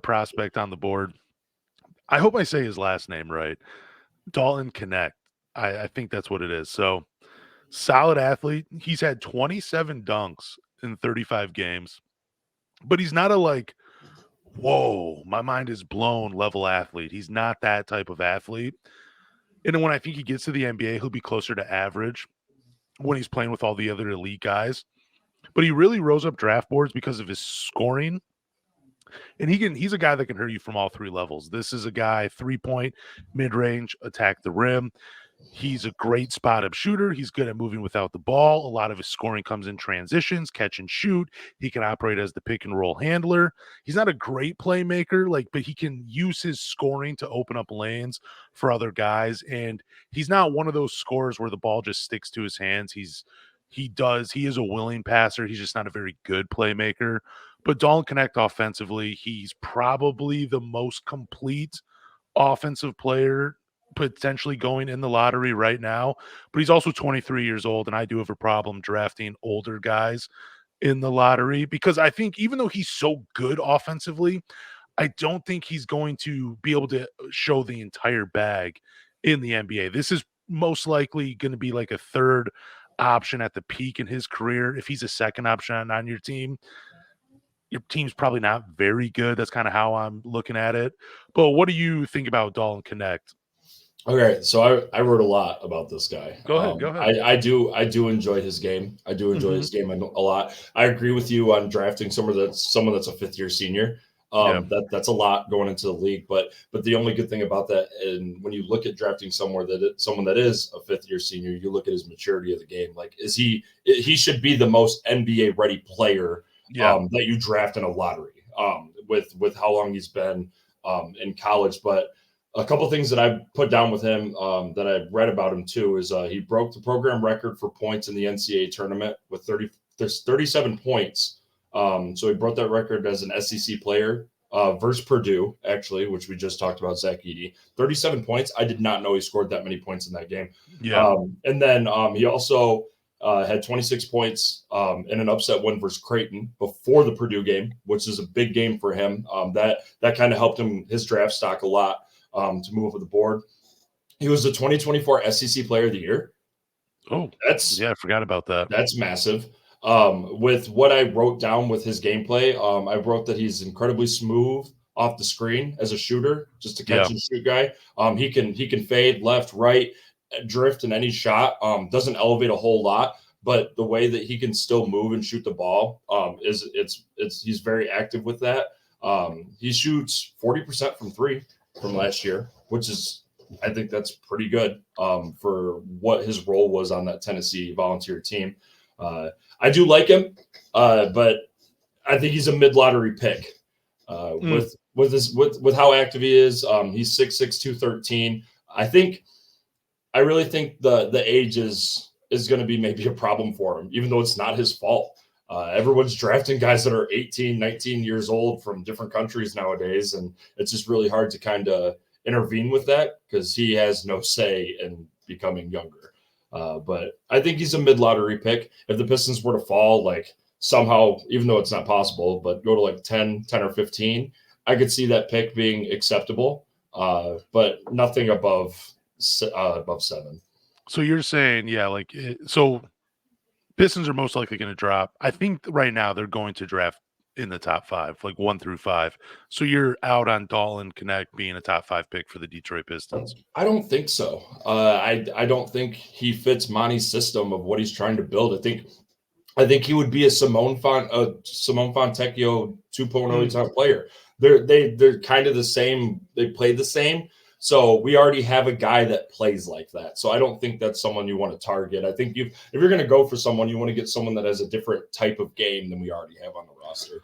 prospect on the board. I hope I say his last name right. Dalton Knecht. I think that's what it is. So solid athlete. He's had 27 dunks in 35 games, but he's not a like, whoa, my mind is blown level athlete. He's not that type of athlete. And then when I think he gets to the NBA, he'll be closer to average when he's playing with all the other elite guys. But he really rose up draft boards because of his scoring. And he's a guy that can hurt you from all three levels. This is a guy 3-point, mid-range, attack the rim. He's a great spot-up shooter. He's good at moving without the ball. A lot of his scoring comes in transitions, catch and shoot. He can operate as the pick-and-roll handler. He's not a great playmaker, but he can use his scoring to open up lanes for other guys. And he's not one of those scorers where the ball just sticks to his hands. He is a willing passer. He's just not a very good playmaker. But Dalton Knecht offensively, he's probably the most complete offensive player potentially going in the lottery right now, but he's also 23 years old, and I do have a problem drafting older guys in the lottery because I think even though he's so good offensively, I don't think he's going to be able to show the entire bag in the NBA. This is most likely going to be like a third option at the peak in his career. If he's a second option on your team's probably not very good. That's kind of how I'm looking at it. But what do you think about Dalton Knecht? Okay, so I wrote a lot about this guy. Go ahead. I do enjoy his game. I do enjoy his game a lot. I agree with you on drafting someone that's a fifth year senior. Yeah. That's a lot going into the league. But the only good thing about that, and when you look at drafting someone that is a fifth year senior, you look at his maturity of the game. Like, he should be the most NBA ready player that you draft in a lottery. With how long he's been in college, but a couple things that I put down with him that I read about him too is he broke the program record for points in the NCAA tournament with 37 points. So he broke that record as an SEC player versus Purdue, actually, which we just talked about, Zach Edey. 37 points. I did not know he scored that many points in that game. Yeah. And then he also had 26 points in an upset win versus Creighton before the Purdue game, which is a big game for him. That kind of helped his draft stock a lot. To move up the board. He was the 2024 SEC Player of the Year. Oh, I forgot about that. That's massive. With what I wrote down with his gameplay, I wrote that he's incredibly smooth off the screen as a shooter, just a catch and shoot guy. He can fade left, right, drift in any shot. Doesn't elevate a whole lot, but the way that he can still move and shoot the ball he's very active with that. He shoots 40% from three from last year, which is, I think that's pretty good for what his role was on that Tennessee Volunteer team. I do like him, but I think he's a mid-lottery pick with how active he is. He's 6'6", 213. I really think the age is going to be maybe a problem for him, even though it's not his fault. Everyone's drafting guys that are 18, 19 years old from different countries nowadays, and it's just really hard to kind of intervene with that because he has no say in becoming younger. But I think he's a mid-lottery pick. If the Pistons were to fall, like somehow, even though it's not possible, but go to like 10 or 15, I could see that pick being acceptable, but nothing above 7. So you're saying, so Pistons are most likely going to drop. I think right now they're going to draft in the top 5, like 1 through 5. So you're out on Dalton Knecht being a top 5 pick for the Detroit Pistons. I don't think so. I don't think he fits Monty's system of what he's trying to build. I think he would be a Simone Fontecchio 2.0 type player. They're kind of the same. They play the same. So we already have a guy that plays like that. So I don't think that's someone you want to target. I think if you're going to go for someone, you want to get someone that has a different type of game than we already have on the roster.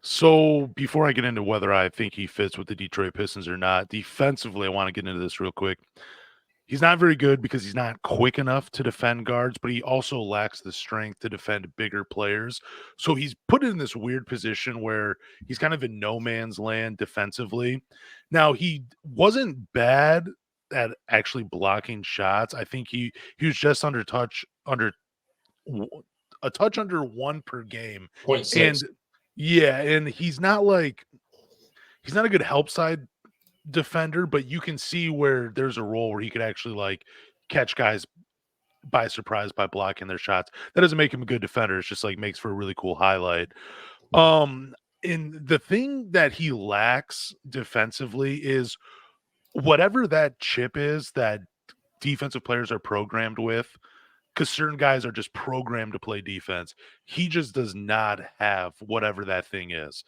So before I get into whether I think he fits with the Detroit Pistons or not, defensively, I want to get into this real quick. He's not very good because he's not quick enough to defend guards, but he also lacks the strength to defend bigger players. So he's put in this weird position where he's kind of in no man's land defensively. Now, he wasn't bad at actually blocking shots. I think he was just a touch under 1 per game. 0.6. And he's not like he's not a good help side defender, but you can see where there's a role where he could actually like catch guys by surprise by blocking their shots. That doesn't make him a good defender. It's just like makes for a really cool highlight. Um, and the thing that he lacks defensively is whatever that chip is that defensive players are programmed with, because certain guys are just programmed to play defense. He just does not have whatever that thing is.